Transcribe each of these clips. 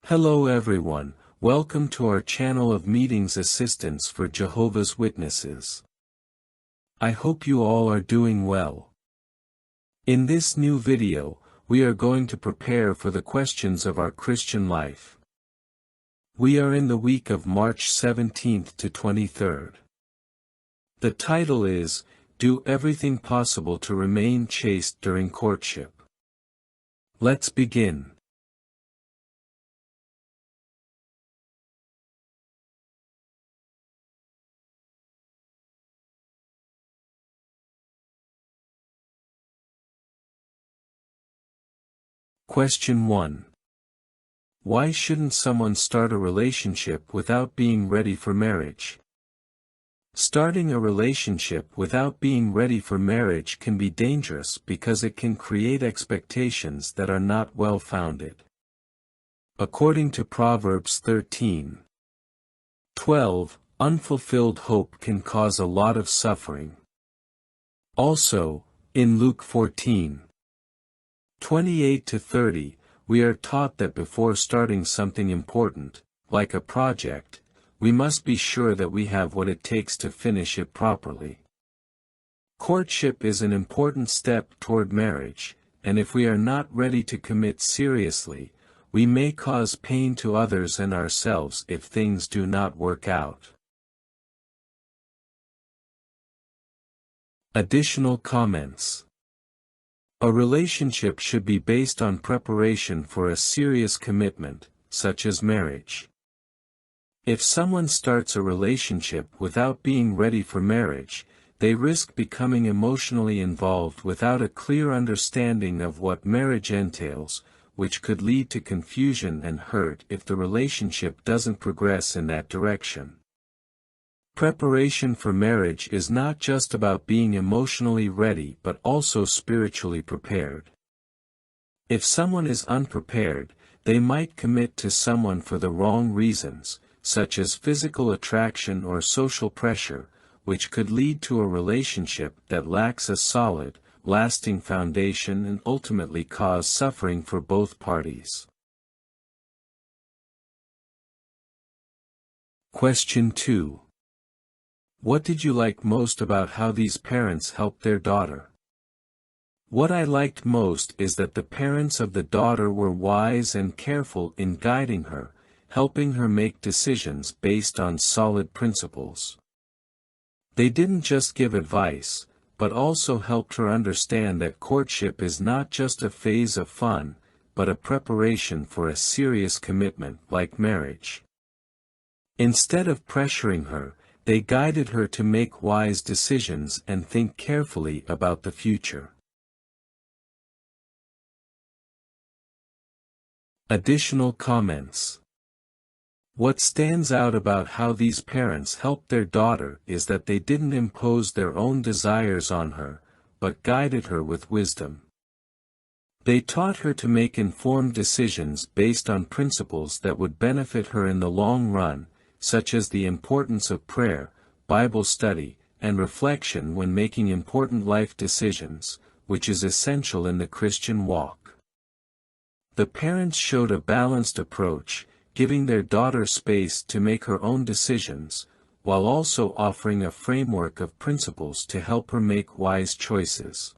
Hello everyone, welcome to our channel of meetings assistance for Jehovah's Witnesses. I hope you all are doing well. In this new video, we are going to prepare for the questions of our Christian life. We are in the week of March 17th to 23rd. The title is, Do Everything Possible to Remain Chaste During Courtship. Let's begin. Question 1. Why shouldn't someone start a relationship without being ready for marriage? Starting a relationship without being ready for marriage can be dangerous because it can create expectations that are not well-founded. According to Proverbs 13:12, unfulfilled hope can cause a lot of suffering. Also, in Luke 14:28-30, we are taught that before starting something important, like a project, we must be sure that we have what it takes to finish it properly. Courtship is an important step toward marriage, and if we are not ready to commit seriously, we may cause pain to others and ourselves if things do not work out. Additional comments. A relationship should be based on preparation for a serious commitment, such as marriage. If someone starts a relationship without being ready for marriage, they risk becoming emotionally involved without a clear understanding of what marriage entails, which could lead to confusion and hurt if the relationship doesn't progress in that direction. Preparation for marriage is not just about being emotionally ready but also spiritually prepared. If someone is unprepared, they might commit to someone for the wrong reasons, such as physical attraction or social pressure, which could lead to a relationship that lacks a solid, lasting foundation and ultimately cause suffering for both parties. Question 2. What did you like most about how these parents helped their daughter? What I liked most is that the parents of the daughter were wise and careful in guiding her, helping her make decisions based on solid principles. They didn't just give advice, but also helped her understand that courtship is not just a phase of fun, but a preparation for a serious commitment like marriage. Instead of pressuring her, they guided her to make wise decisions and think carefully about the future. Additional comments. What stands out about how these parents helped their daughter is that they didn't impose their own desires on her, but guided her with wisdom. They taught her to make informed decisions based on principles that would benefit her in the long run, such as the importance of prayer, Bible study, and reflection when making important life decisions, which is essential in the Christian walk. The parents showed a balanced approach, giving their daughter space to make her own decisions, while also offering a framework of principles to help her make wise choices.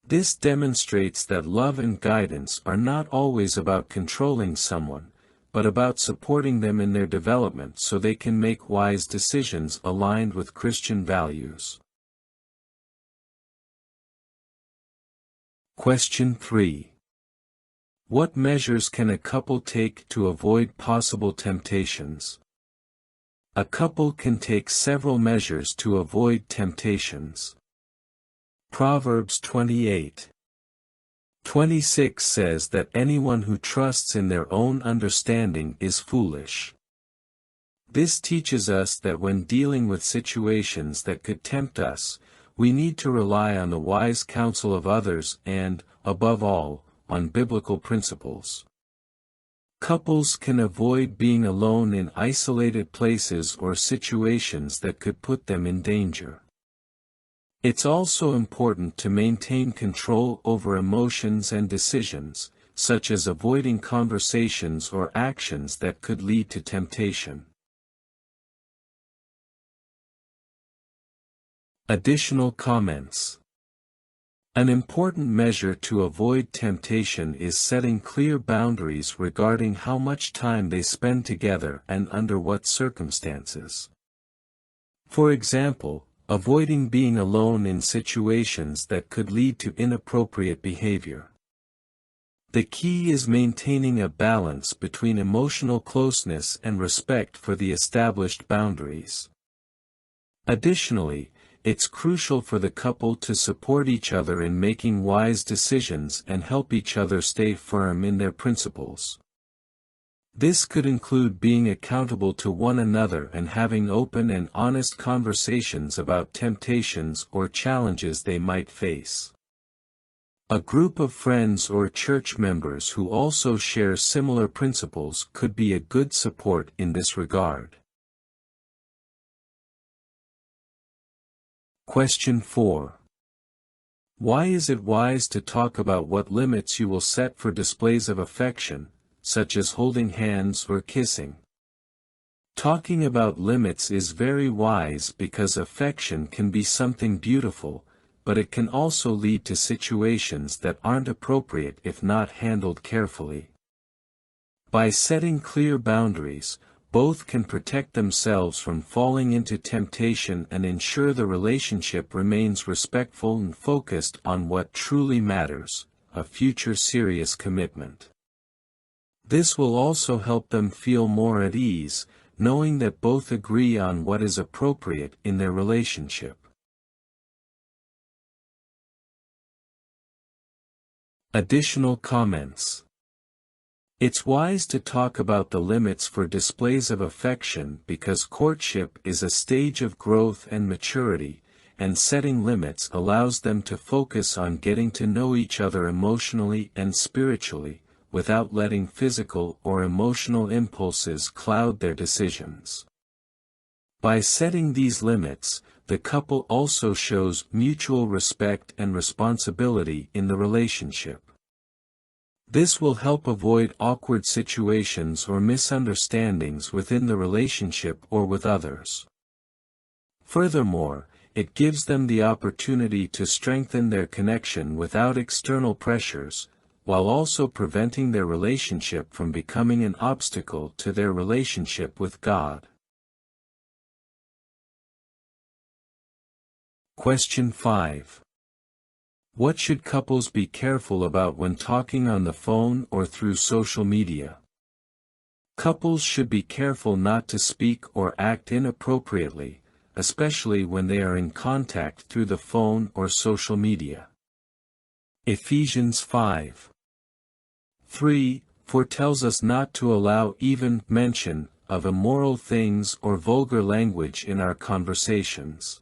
This demonstrates that love and guidance are not always about controlling someone, but about supporting them in their development so they can make wise decisions aligned with Christian values. Question 3. What measures can a couple take to avoid possible temptations? A couple can take several measures to avoid temptations. Proverbs 28:26 says that anyone who trusts in their own understanding is foolish. This teaches us that when dealing with situations that could tempt us, we need to rely on the wise counsel of others and, above all, on biblical principles. Couples can avoid being alone in isolated places or situations that could put them in danger. It's also important to maintain control over emotions and decisions, such as avoiding conversations or actions that could lead to temptation. Additional comments. An important measure to avoid temptation is setting clear boundaries regarding how much time they spend together and under what circumstances. For example, avoiding being alone in situations that could lead to inappropriate behavior. The key is maintaining a balance between emotional closeness and respect for the established boundaries. Additionally, it's crucial for the couple to support each other in making wise decisions and help each other stay firm in their principles. This could include being accountable to one another and having open and honest conversations about temptations or challenges they might face. A group of friends or church members who also share similar principles could be a good support in this regard. Question 4. Why is it wise to talk about what limits you will set for displays of affection, such as holding hands or kissing? Talking about limits is very wise because affection can be something beautiful, but it can also lead to situations that aren't appropriate if not handled carefully. By setting clear boundaries, both can protect themselves from falling into temptation and ensure the relationship remains respectful and focused on what truly matters, a future serious commitment. This will also help them feel more at ease, knowing that both agree on what is appropriate in their relationship. Additional comments. It's wise to talk about the limits for displays of affection because courtship is a stage of growth and maturity, and setting limits allows them to focus on getting to know each other emotionally and spiritually, without letting physical or emotional impulses cloud their decisions. By setting these limits, the couple also shows mutual respect and responsibility in the relationship. This will help avoid awkward situations or misunderstandings within the relationship or with others. Furthermore, it gives them the opportunity to strengthen their connection without external pressures, while also preventing their relationship from becoming an obstacle to their relationship with God. Question 5. What should couples be careful about when talking on the phone or through social media? Couples should be careful not to speak or act inappropriately, especially when they are in contact through the phone or social media. Ephesians 5:3 foretells us not to allow even mention of immoral things or vulgar language in our conversations.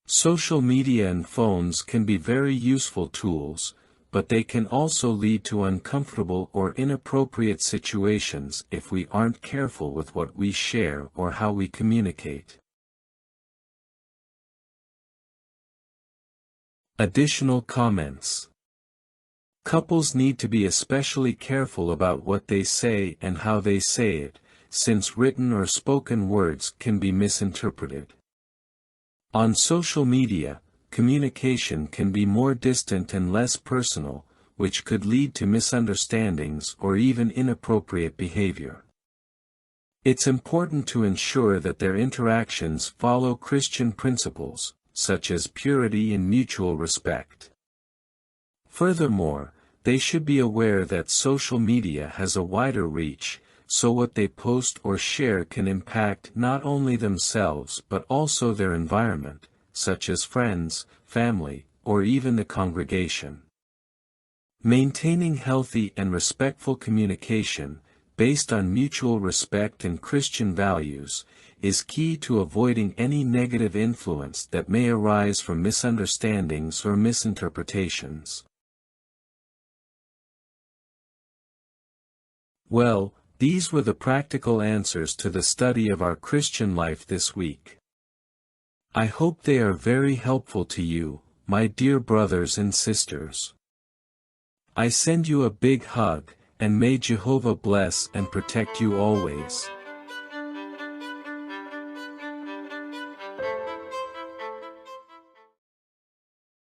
Social media and phones can be very useful tools, but they can also lead to uncomfortable or inappropriate situations if we aren't careful with what we share or how we communicate. Additional comments. Couples need to be especially careful about what they say and how they say it, since written or spoken words can be misinterpreted. On social media, communication can be more distant and less personal, which could lead to misunderstandings or even inappropriate behavior. It's important to ensure that their interactions follow Christian principles, such as purity and mutual respect. Furthermore, they should be aware that social media has a wider reach, so what they post or share can impact not only themselves but also their environment, such as friends, family, or even the congregation. Maintaining healthy and respectful communication, based on mutual respect and Christian values, is key to avoiding any negative influence that may arise from misunderstandings or misinterpretations. Well, these were the practical answers to the study of our Christian life this week. I hope they are very helpful to you, my dear brothers and sisters. I send you a big hug, and may Jehovah bless and protect you always.